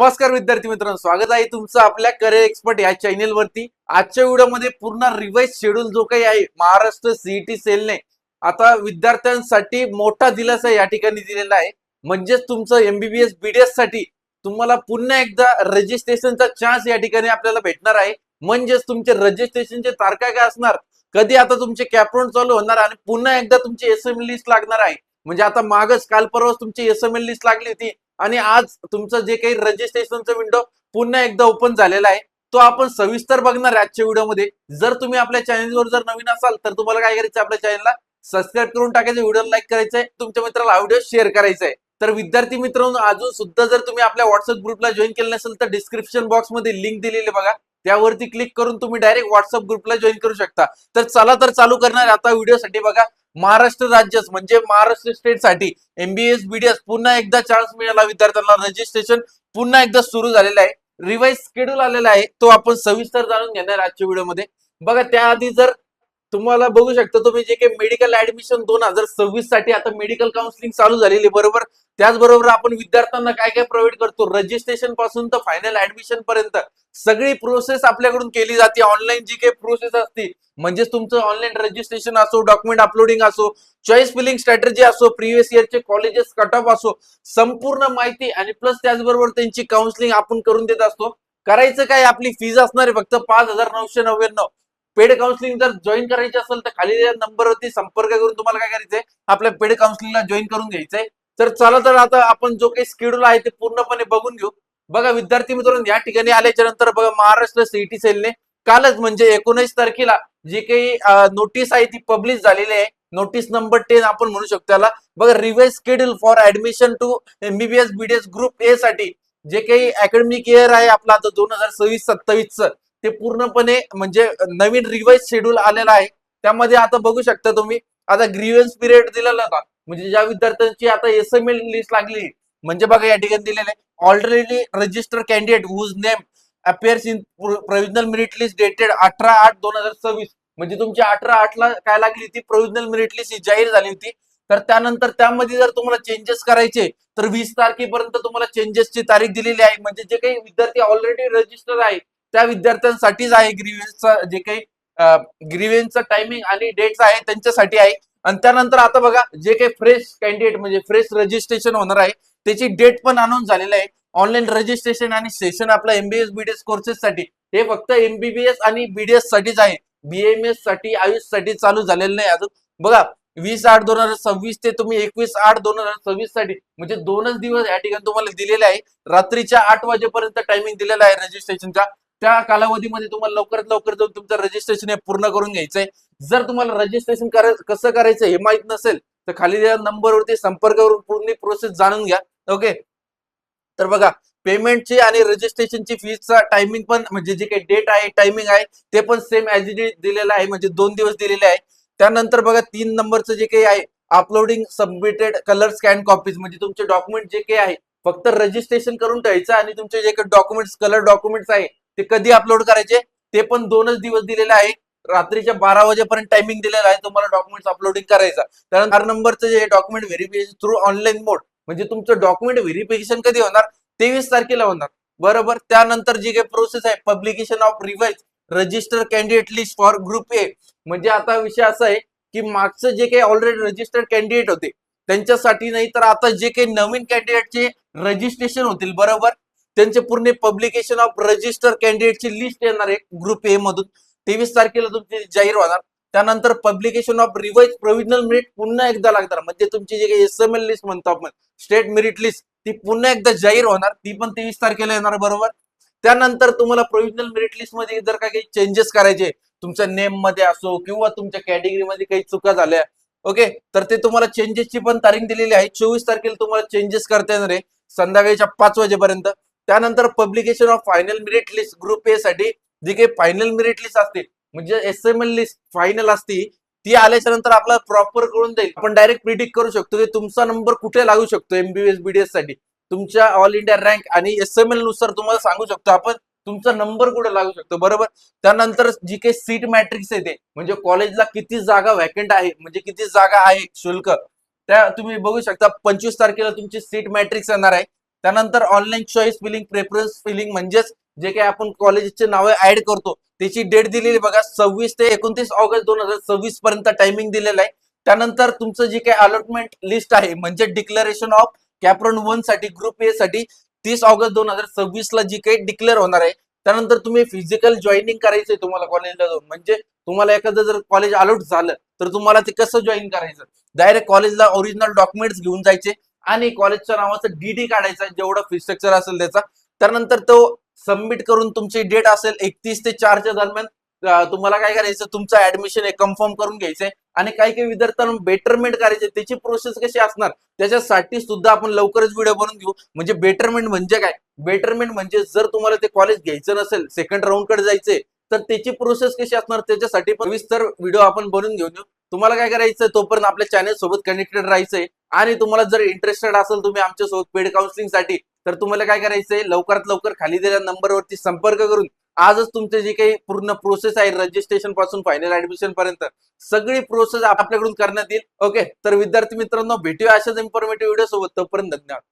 नमस्कार विद्यार्थी मित्रांनो, स्वागत आहे तुमचं आपल्या करिअर एक्सपर्ट या चॅनेल वरती। आजच्या व्हिडिओमध्ये पूर्ण रिवाइज शेड्यूल जो काही आहे महाराष्ट्र सीईटी सेलने आता विद्यार्थ्यांसाठी मोठा दिलासा या ठिकाणी दिलेला आहे। म्हणजेच तुमचं एमबीबीएस बीडीएस साठी तुम्हाला पुन्हा एकदा रजिस्ट्रेशनचा चान्स या ठिकाणी आपल्याला भेटणार आहे। म्हणजेच तुमचे रजिस्ट्रेशनचे तारखा काय असणार, कधी आता तुमचे कॅपराउंड चालू होणार आणि पुन्हा एकदा तुमची एसएमएल लिस्ट लागणार आहे। म्हणजे आता मागच काल परवाच तुमची एसएमएल लिस्ट लागली होती आणि आज तुमचं जे काही रजिस्ट्रेशनचा विंडो पुन्हा एकदा ओपन झालेला आहे तो आपण सविस्तर बघणार आहे आजच्या व्हिडिओमध्ये। जर तुम्ही आपल्या चॅनलवर जर नवीन असाल तर तुम्हाला काय करायचं, आपल्या चॅनलला सबस्क्राइब करून टाकायचं, व्हिडिओला लाईक करायचंय, तुमच्या मित्राला हा व्हिडिओ शेअर करायचा आहे। तर विद्यार्थी मित्रांनो, अजून सुद्धा जर तुम्ही आपल्या व्हॉट्सअप ग्रुपला जॉईन केलं नसेल तर डिस्क्रिप्शन बॉक्स मध्ये लिंक दिलेली बघा, त्यावरती क्लिक करून तुम्ही डायरेक्ट व्हॉट्सअप ग्रुपला जॉईन करू शकता। तर चला तर चालू करणार आता व्हिडिओसाठी। बघा, महाराष्ट्र राज्य म्हणजे महाराष्ट्र स्टेट साठी एमबीएस बीडीएस पुन्हा एकदा चान्स मिळाला विद्यार्थ्यांना। रजिस्ट्रेशन पुन्हा एकदा सुरू झालेलं आहे, रिवाइज शेड्यूल आलेला आहे, तो आपण सविस्तर जाणून घेणार आजच्या व्हिडिओमध्ये। बघा, त्याआधी जर तुम्हाला बघू शकता तुम्ही जे काही मेडिकल ऍडमिशन 2026 साठी आता मेडिकल काउन्सिलिंग चालू झालेली बरोबर। त्याचबरोबर आपण विद्यार्थ्यांना काय काय प्रोव्हाइड करतो, रजिस्ट्रेशन पासून तर फायनल ऍडमिशन पर्यंत सगळी प्रोसेस आपल्याकडून केली जाते। ऑनलाईन जी काही प्रोसेस असते म्हणजे तुमचं ऑनलाईन रजिस्ट्रेशन असो, डॉक्युमेंट अपलोडिंग असो, चॉईस फिलिंग स्ट्रॅटेजी असो, प्रिव्हियस इयरचे कॉलेजेस कट ऑफ असो, संपूर्ण माहिती आणि प्लस त्याचबरोबर त्यांची काउन्सिलिंग आपण करून देत असतो। करायचं काय, आपली फीज असणार आहे फक्त 5,999। पेड काउन्सिलिंग जर जॉईन करायची असेल तर खाली नंबरवरती संपर्क करून तुम्हाला काय करायचंय, आपल्या पेड काउन्सिलिंगला जॉईन करून घ्यायचंय। तर चला तर आता आपण जो काही शेड्यूल आहे ते पूर्णपणे बघून घेऊ। बघा विद्यार्थी मित्रांनो, या ठिकाणी आल्याच्या नंतर बघा महाराष्ट्र सीईटी सेलने कालच म्हणजे 19 तारखेला जी काही नोटीस आहे ती पब्लिश झालेली आहे। नोटीस नंबर 10 आपण म्हणू शकतो त्याला। बघा, revise schedule for admission to MBBS BDS group A साठी जे काही अकॅडमिक इयर आहे आपला आता 2026-27 ते पूर्णपणे म्हणजे नवीन रिवाइज शेड्यूल आलेला आहे। त्यामध्ये आता बघू शकता तुम्ही, आता ग्रीव्हन्स पिरियड दिलेला होता म्हणजे ज्या विद्यार्थ्यांची आता एसएमएल लिस्ट लागली, म्हणजे बघा या ठिकाणी दिलेले already register candidate whose name appears in provisional merit list dated 18/8/2026 म्हणजे तुमची 18/8 ला काय लागली होती, प्रोव्हिजनल मेरिट लिस्ट ही जाहीर झाली होती। तर त्यानंतर त्यामध्ये जर तुम्हाला चेंजेस करायचे तर 20 तारखेपर्यंत तुम्हाला चेंजेसची तारीख दिलेली आहे। म्हणजे जे काही विद्यार्थी ऑलरेडी रजिस्टर आहे त्या विद्यार्थ्यांसाठीच आहे ग्रीव्हन्सचा जे काही ग्रीव्हन्सचा टायमिंग आणि डेट्स आहे त्यांच्यासाठी आहे। आणि त्यानंतर आता बघा जे काही फ्रेश कॅन्डिडेट म्हणजे फ्रेश रजिस्ट्रेशन होणार आहे त्याची डेट पण अनाउन्स झालेली आहे। ऑनलाईन रजिस्ट्रेशन आणि सेशन आपला एमबीएस बीडीएस कोर्सेस साठी हे फक्त एमबीबीएस आणि बीडीएस साठीच आहे, बीएमएस साठी आयुष साठी चालू झालेलं नाही अजून। बघा 20/8/2026 ते तुम्ही 21/8/2026 साठी म्हणजे 2च दिवस या ठिकाणी तुम्हाला दिलेले आहे। रात्रीच्या 8 वाजेपर्यंत टायमिंग दिलेला आहे रजिस्ट्रेशनचा। त्या कालावधीमध्ये तुम्हाला लवकरात लवकर जाऊन तुमचं रजिस्ट्रेशन हे पूर्ण करून घ्यायचंय। जर तुम्हाला रजिस्ट्रेशन कसं करायचं हे माहित नसेल तर खाली या नंबरवरती संपर्क करून पूर्ण प्रोसेस जाणून घ्या। ओके, तर बघा पेमेंटची आणि रजिस्ट्रेशनची फीजचा टायमिंग पण म्हणजे जे काही डेट आहे टायमिंग आहे ते पण सेम ऍज इट इज दिलेलं आहे, म्हणजे 2 दिवस दिलेले आहे। त्यानंतर बघा 3 नंबरचं जे काही आहे uploading submitted colour scan copies म्हणजे तुमचे डॉक्युमेंट जे काही आहे फक्त रजिस्ट्रेशन करून ठेवायचं आणि तुमचे जे काही डॉक्युमेंट्स कलर डॉक्युमेंट्स आहे ते कधी अपलोड करायचे ते पण 2च दिवस दिलेले आहे। रात्रीच्या 12 वाजेपर्यंत टायमिंग दिलेला आहे तुम्हाला डॉक्युमेंट्स अपलोडिंग करायचा। त्यानंतर 4 नंबरचं जे डॉक्युमेंट व्हेरिफिकेशन थ्रू ऑनलाईन मोड म्हणजे तुमचं डॉक्युमेंट व्हेरिफिकेशन कधी होणार, 23 तारखेला होणार बरोबर। त्यानंतर जी काही प्रोसेस आहे publication of revise register candidate list for group A म्हणजे आता विषय असा आहे की मागचं जे काही ऑलरेडी रजिस्टर्ड कॅन्डिडेट होते त्यांच्यासाठी नाही, तर आता जे काही नवीन कॅन्डिडेटचे रजिस्ट्रेशन होतील बरोबर त्यांचे पूर्ण पब्लिकेशन ऑफ रजिस्टर कॅन्डिडेटची लिस्ट येणार आहे ग्रुप ए मधून, 23 तारखेला तुमची जाहीर होणार। त्यानंतर publication of revise provisional merit पुन्हा एकदा लागणार म्हणजे तुमची जे काही एसएमएल लिस्ट म्हणतो आपण स्टेट मेरिट लिस्ट ती पुन्हा एकदा जाहीर होणार, ती पण 23 तारखेला येणार बरोबर। त्यानंतर तुम्हाला प्रोव्हिजनल मेरिट लिस्ट मध्ये जर काही चेंजेस करायचे तुमच्या नेम मध्ये असो किंवा तुमच्या कॅटेगरी मध्ये काही चुका झाल्या ओके, तर ते तुम्हाला चेंजेसची पण तारीख दिलेली आहे। 24 तारखेला तुम्हाला चेंजेस करता येणार आहे संध्याकाळच्या 5 वाजेपर्यंत। त्यानंतर publication of final merit list group A साठी जी काही फायनल मेरिट लिस्ट असते म्हणजे एसएमएल लिस्ट फायनल असते ती आल्याच्या नंतर आपल्याला प्रॉपर कळून जाईल, आपण डायरेक्ट प्रिडिक्ट करू शकतो की तुमचा नंबर कुठे लागू शकतो एमबीबीएस बीडीएस साठी। तुमच्या ऑल इंडिया रँक आणि एसएमएल नुसार तुम्हाला सांगू शकतो आपण तुमचा नंबर कुठे लागू शकतो बरोबर। त्यानंतर जी काही सीट मॅट्रिक्स येते म्हणजे कॉलेजला किती जागा व्हॅकंट आहे म्हणजे किती जागा आहे शुल्क त्या तुम्ही बघू शकता। 25 तारखेला तुमची सीट मॅट्रिक्स येणार आहे। त्यानंतर online choice filling, preference filling म्हणजेच जे काही आपण कॉलेजचे नावे ऍड करतो त्याची डेट दिलेली बघा 26 ते 29 ऑगस्ट 2026 पर्यंत टायमिंग दिलेला आहे. त्यानंतर तुमचं जे काही अलॉटमेंट लिस्ट आहे म्हणजे डिक्लेरेशन ऑफ कॅप्रॉन 1 साठी ग्रुप ए साठी 30 ऑगस्ट 2026 ला जी काही डिक्लेअर होणार आहे. त्यानंतर तुम्ही फिजिकल जॉईनिंग करायचंय तुम्हाला कॉलेजला जाऊन, म्हणजे तुम्हाला एखादं जर कॉलेज अलॉट झालं तर तुम्हाला ते कसं जॉईन करायचं, डायरेक्ट कॉलेजला ओरिजिनल डॉक्युमेंट्स घेऊन जायचे आणि कॉलेजच्या नावाचं डीडी काढायचा जेवढं फी स्ट्रक्चर असेल त्याचा. त्यानंतर तो सबमिट करून तुमची डेट असेल 31 ते 4 च्या दरम्यान तुम्हाला काय करायचं, तुमचं ऍडमिशन हे कन्फर्म करून घ्यायचंय. आणि काही काही विद्यार्थ्यांना बेटरमेंट करायचे, त्याची प्रोसेस कशी असणार त्याच्यासाठी सुद्धा आपण लवकरच व्हिडिओ बनवून घेऊ. म्हणजे बेटरमेंट म्हणजे काय, बेटरमेंट म्हणजे जर तुम्हाला ते कॉलेज घ्यायचं नसेल, सेकंड राऊंड कडे जायचंय, तर त्याची प्रोसेस कशी असणार त्याच्यासाठी पण विस्तार व्हिडिओ आपण बनवून घेऊन येऊ. तुम्हाला काय करायचं, तोपर्यंत आपल्या चॅनल सोबत कनेक्टेड राहायचंय. आणि तुम्हाला जर इंटरेस्टेड असेल तुम्ही आमच्यासोबत पेड काउन्सिलिंग साठी, तर तुम्हाला काय करायचंय, लवकरात लवकर खाली दिलेल्या नंबरवरती संपर्क करून आजच तुमचे जी काही पूर्ण प्रोसेस आहे रजिस्ट्रेशन पासून फायनल ऍडमिशन पर्यंत सगळी प्रोसेस आपल्याकडून करण्यात येईल. ओके, तर विद्यार्थी मित्रांनो भेटूया अशाच इन्फॉर्मेटिव्ह व्हिडिओ सोबत. तोपर्यंत धन्यवाद.